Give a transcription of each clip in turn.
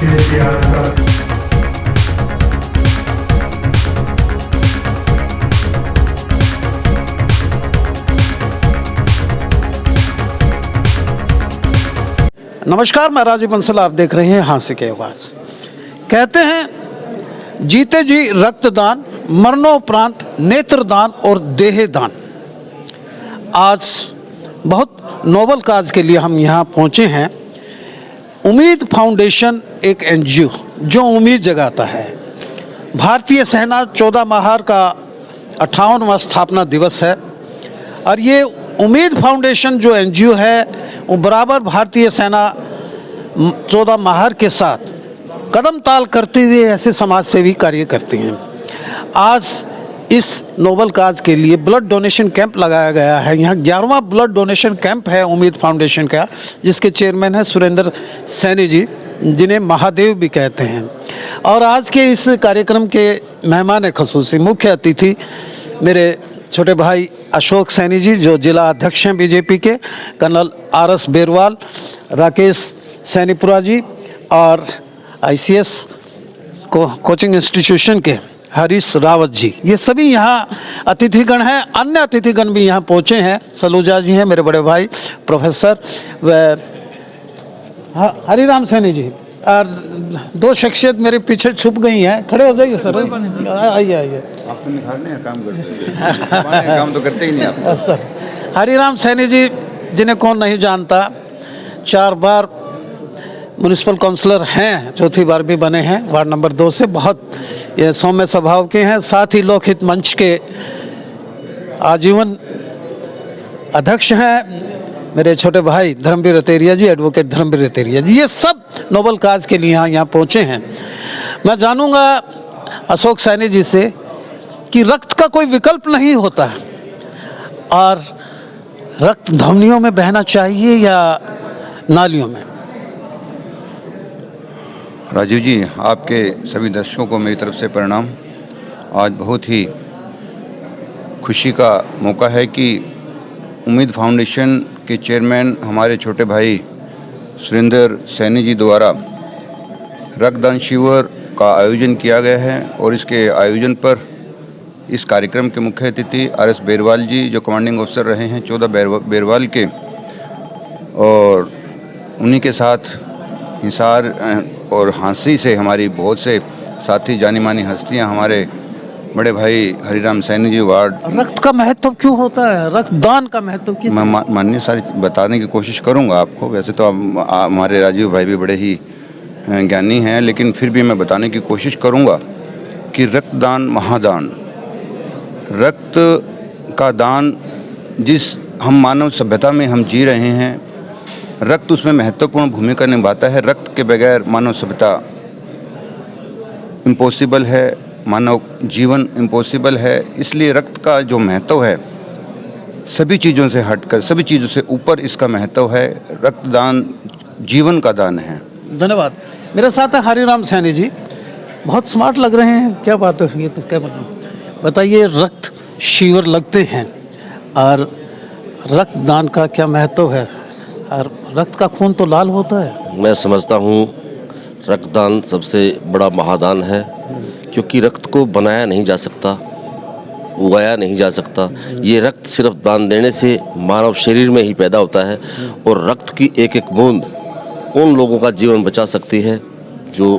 केसीआर का नमस्कार, मैं राजीव बंसल, आप देख रहे हैं हाँसी की आवाज़। कहते हैं जीते जी रक्तदान, मरणोपरांत नेत्रदान और देहदान। आज बहुत नोबल काज के लिए हम यहाँ पहुँचे हैं। उम्मीद फाउंडेशन एक एनजीओ जो उम्मीद जगाता है। भारतीय सेना 14 महार का 58वां स्थापना दिवस है और ये उम्मीद फाउंडेशन जो एनजीओ है वो बराबर भारतीय सेना 14 महार के साथ कदम ताल करते हुए ऐसे समाज सेवी कार्य करती हैं। आज इस नोबल काज के लिए ब्लड डोनेशन कैंप लगाया गया है। यहाँ 11वां ब्लड डोनेशन कैंप है उम्मीद फाउंडेशन का, जिसके चेयरमैन है सुरेंद्र सैनी जी, जिन्हें महादेव भी कहते हैं। और आज के इस कार्यक्रम के मेहमान ख़ुसूसी मुख्य अतिथि मेरे छोटे भाई अशोक सैनी जी, जो जिला अध्यक्ष हैं बीजेपी के, कर्नल RS बेरवाल, राकेश सैनीपुरा जी और ICS कोचिंग इंस्टीट्यूशन के हरीश रावत जी, ये सभी यहाँ अतिथिगण हैं। अन्य अतिथिगण भी यहाँ पहुँचे हैं। सलूजा जी हैं मेरे बड़े भाई प्रोफेसर, व हरिराम सैनी जी, और दो शख्सियत मेरे पीछे छुप गई हैं। खड़े हो जाइए सर, आइए आइए। आप तो निखारने का काम करते हैं, काम तो करते ही नहीं आप। सर हरिराम सैनी जी, जिन्हें कौन नहीं जानता, 4 बार म्यूनिसिपल काउंसलर हैं, चौथी बार भी बने हैं वार्ड नंबर 2 से। बहुत ये सौम्य स्वभाव के हैं। साथ ही लोकहित मंच के आजीवन अध्यक्ष हैं मेरे छोटे भाई धर्मवीर रतेरिया जी, एडवोकेट धर्मवीर रतेरिया जी। ये सब नोबल काज के लिए यहाँ पहुँचे हैं। मैं जानूँगा अशोक सैनी जी से कि रक्त का कोई विकल्प नहीं होता है और रक्त धमनियों में बहना चाहिए या नालियों में। राजीव जी, आपके सभी दर्शकों को मेरी तरफ से प्रणाम। आज बहुत ही खुशी का मौका है कि उम्मीद फाउंडेशन के चेयरमैन हमारे छोटे भाई सुरेंद्र सैनी जी द्वारा रक्तदान शिविर का आयोजन किया गया है और इसके आयोजन पर इस कार्यक्रम के मुख्य अतिथि RS बेरवाल जी, जो कमांडिंग अफसर रहे हैं 14 बेरवाल के, और उन्हीं के साथ हिसार और हाँसी से हमारी बहुत से साथी जानी मानी हस्तियाँ, हमारे बड़े भाई हरिराम सैनी जी वार्ड। रक्त का महत्व क्यों होता है, रक्तदान का महत्व किस? मैं माननीय सारी बताने की कोशिश करूंगा आपको। वैसे तो हमारे राजीव भाई भी बड़े ही ज्ञानी हैं, लेकिन फिर भी मैं बताने की कोशिश करूंगा कि रक्तदान महादान, रक्त का दान जिस हम मानव सभ्यता में हम जी रहे हैं, रक्त उसमें महत्वपूर्ण भूमिका निभाता है। रक्त के बगैर मानव सभ्यता इम्पॉसिबल है, मानव जीवन इम्पॉसिबल है। इसलिए रक्त का जो महत्व है, सभी चीज़ों से हटकर, सभी चीज़ों से ऊपर इसका महत्व है। रक्तदान जीवन का दान है। धन्यवाद। मेरे साथ है हरिराम सैनी जी, बहुत स्मार्ट लग रहे हैं। क्या बात है, ये क्या बताइए। रक्त शिविर लगते हैं और रक्तदान का क्या महत्व है, और रक्त का खून तो लाल होता है। मैं समझता हूँ रक्तदान सबसे बड़ा महादान है, क्योंकि रक्त को बनाया नहीं जा सकता, उगाया नहीं जा सकता। ये रक्त सिर्फ दान देने से मानव शरीर में ही पैदा होता है और रक्त की एक एक बूंद उन लोगों का जीवन बचा सकती है जो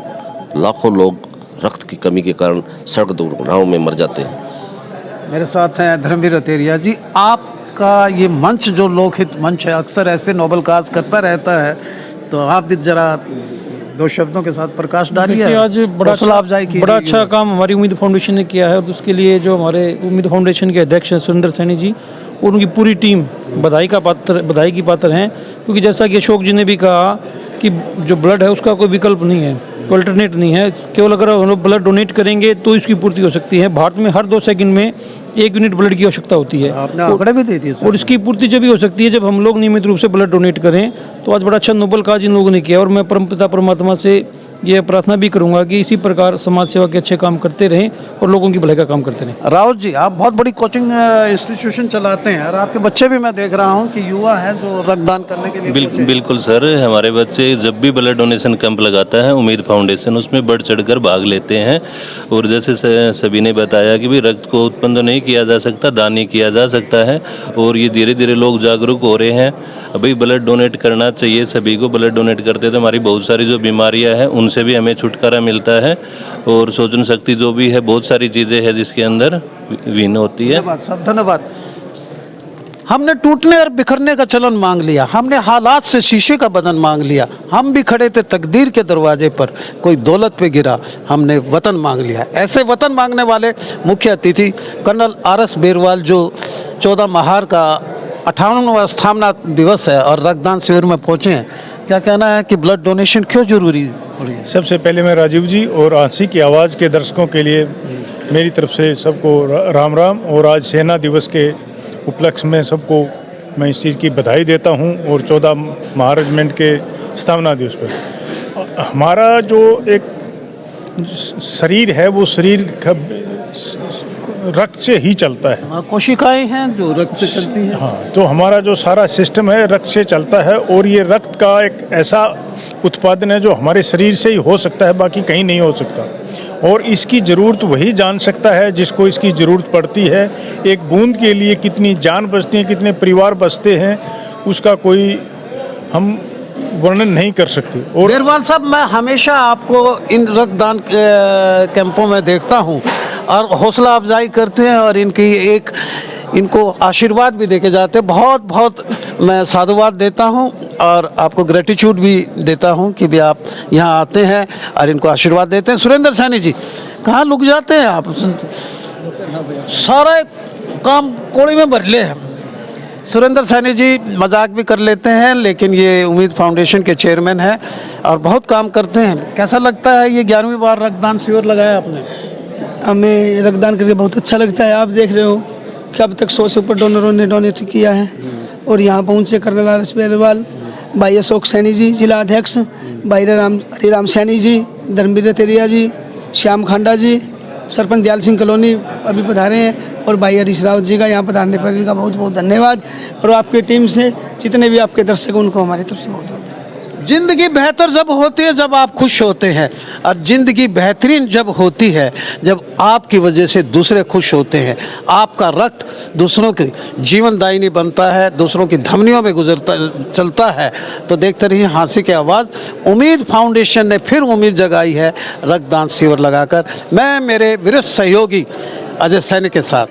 लाखों लोग रक्त की कमी के कारण सड़क दुर्घटनाओं में मर जाते हैं। मेरे साथ हैं धर्मवीर रतेरिया जी। आपका ये मंच जो लोकहित मंच है, अक्सर ऐसे नोबल काज करता रहता है, तो आप भी जरा 2 शब्दों के साथ प्रकाश डालिए। आज बड़ा अच्छा काम हमारी उम्मीद फाउंडेशन ने किया है और उसके लिए जो हमारे उम्मीद फाउंडेशन के अध्यक्ष हैं सुरेंद्र सैनी जी और उनकी पूरी टीम बधाई की पात्र हैं, क्योंकि जैसा कि अशोक जी ने भी कहा कि जो ब्लड है उसका कोई विकल्प नहीं है, कोई अल्टरनेट नहीं है। केवल अगर हम लोग ब्लड डोनेट करेंगे तो इसकी पूर्ति हो सकती है। भारत में हर 2 सेकंड में 1 यूनिट ब्लड की आवश्यकता होती है। आपने आंकड़े भी दे दिए सर। और इसकी पूर्ति जब भी हो सकती है जब हम लोग नियमित रूप से ब्लड डोनेट करें। तो आज बड़ा अच्छा नोबल काज इन लोगों ने किया और मैं परमपिता परमात्मा से ये प्रार्थना भी करूँगा कि इसी प्रकार समाज सेवा के अच्छे काम करते रहें और लोगों की भलाई का काम करते रहें। राउत जी, आप बहुत बड़ी कोचिंग इंस्टीट्यूशन चलाते हैं और आपके बच्चे भी मैं देख रहा हूं कि युवा है जो रक्तदान करने के लिए पहुंचे। बिल्कुल सर, हमारे बच्चे जब भी ब्लड डोनेशन कैंप लगाता है उम्मीद फाउंडेशन, उसमें बढ़ चढ़कर भाग लेते हैं। और जैसे सभी ने बताया कि भाई रक्त को उत्पन्न तो नहीं किया जा सकता, दान ही किया जा सकता है। और ये धीरे धीरे लोग जागरूक हो रहे हैं। अभी ब्लड डोनेट करना चाहिए सभी को। ब्लड डोनेट करते तो हमारी बहुत सारी जो बीमारियां हैं उनसे भी हमें छुटकारा मिलता है। और सोचन शक्ति जो भी है, बहुत सारी चीज़ें हैं जिसके अंदर विन होती है। धन्यवाद साहब, धन्यवाद। हमने टूटने और बिखरने का चलन मांग लिया, हमने हालात से शीशे का बदन मांग लिया, हम भी खड़े थे तकदीर के दरवाजे पर, कोई दौलत पे गिरा, हमने वतन मांग लिया। ऐसे वतन मांगने वाले मुख्य अतिथि कर्नल RS बेरवाल, जो 14 महार का 58वां स्थापना दिवस है और रक्तदान शिविर में पहुंचे हैं। क्या कहना है कि ब्लड डोनेशन क्यों जरूरी हो रही है? सबसे पहले मैं राजीव जी और आंसी की आवाज़ के दर्शकों के लिए मेरी तरफ से सबको राम राम। और आज सेना दिवस के उपलक्ष्य में सबको मैं इस चीज़ की बधाई देता हूं। और 14 महारेजिमेंट के स्थापना दिवस पर हमारा जो एक शरीर है वो शरीर रक्त से ही चलता है। कोशिकाएं हैं जो रक्त से चलती हैं। हाँ, तो हमारा जो सारा सिस्टम है रक्त से चलता है। और ये रक्त का एक ऐसा उत्पादन है जो हमारे शरीर से ही हो सकता है, बाकी कहीं नहीं हो सकता। और इसकी ज़रूरत वही जान सकता है जिसको इसकी ज़रूरत पड़ती है। एक बूंद के लिए कितनी जान बचती है, कितने परिवार बचते हैं, उसका कोई हम वर्णन नहीं कर सकते। और बेरवाल साहब, मैं हमेशा आपको इन रक्तदान कैंपों में देखता हूं और हौसला अफजाई करते हैं और इनको आशीर्वाद भी देके जाते हैं। बहुत बहुत मैं साधुवाद देता हूं और आपको ग्रेटिट्यूड भी देता हूं कि भी आप यहाँ आते हैं और इनको आशीर्वाद देते हैं। सुरेंद्र सैनी जी, कहाँ लुक जाते हैं आप? सारा काम कोड़ी में भर ले हैं। सुरेंद्र सैनी जी मजाक भी कर लेते हैं, लेकिन ये उम्मीद फाउंडेशन के चेयरमैन हैं और बहुत काम करते हैं। कैसा लगता है ये 11वीं बार रक्तदान शिविर लगाया आपने? हमें रक्तदान करके बहुत अच्छा लगता है। आप देख रहे हो कि अब तक 100 से ऊपर डोनरों ने डोनेट किया है। और यहाँ पहुँचे कर्नल RS बेरवाल, भाई अशोक सैनी जी जिला अध्यक्ष, भाई हरिराम सैनी जी, धर्मवीर तेरिया जी, श्याम खांडा जी, सरपंच दयाल सिंह कॉलोनी अभी पधारे हैं। और भाई हरीश रावत जी का यहाँ पधारने पर इनका बहुत बहुत धन्यवाद। और आपकी टीम से जितने भी आपके दर्शक हैं उनको हमारी तरफ से बहुत बहुत धन्यवाद। जिंदगी बेहतर जब होती है जब आप खुश होते हैं, और जिंदगी बेहतरीन जब होती है जब आपकी वजह से दूसरे खुश होते हैं। आपका रक्त दूसरों के जीवनदायिनी बनता है, दूसरों की धमनियों में चलता है। तो देखते रहिए हाँसी की आवाज़। उम्मीद फाउंडेशन ने फिर उम्मीद जगाई है रक्तदान शिविर लगाकर। मैं मेरे वरिष्ठ सहयोगी अजय सैनी के साथ।